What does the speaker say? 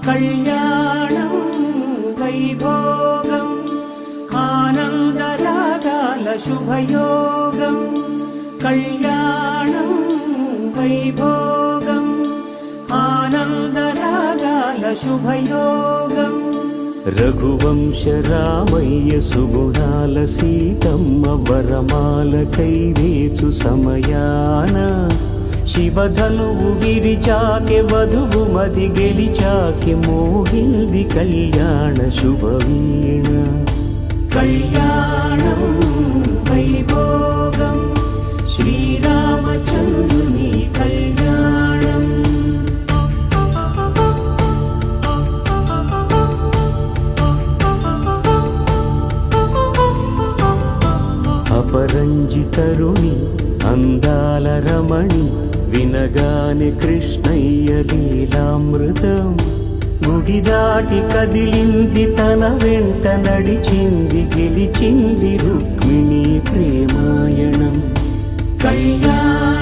కళ్యాణం వైభోగం ఆనందరాగాల శుభయోగం కళ్యాణం వైభోగం ఆనందరాగాల శుభయోగం రఘువంశ రామయ్య సుగుణాల సీతమ్మ వరమాల కైవేచు సమయాన శివధనువు విరిచాకె వధువు మది గెలిచాకె మోగింది కళ్యాణ శుభవీణ కళ్యాణం వైభోగం శ్రీరామచంద్రుని కళ్యాణం అపరంజి తరుణి అందాల రమణి వినగానే కృష్ణయ్య లీలామృతం గుడి దాటి కదిలింది తన వెంట నడిచింది గెలిచింది రుక్మిణి ప్రేమాయణం కళ్యాణ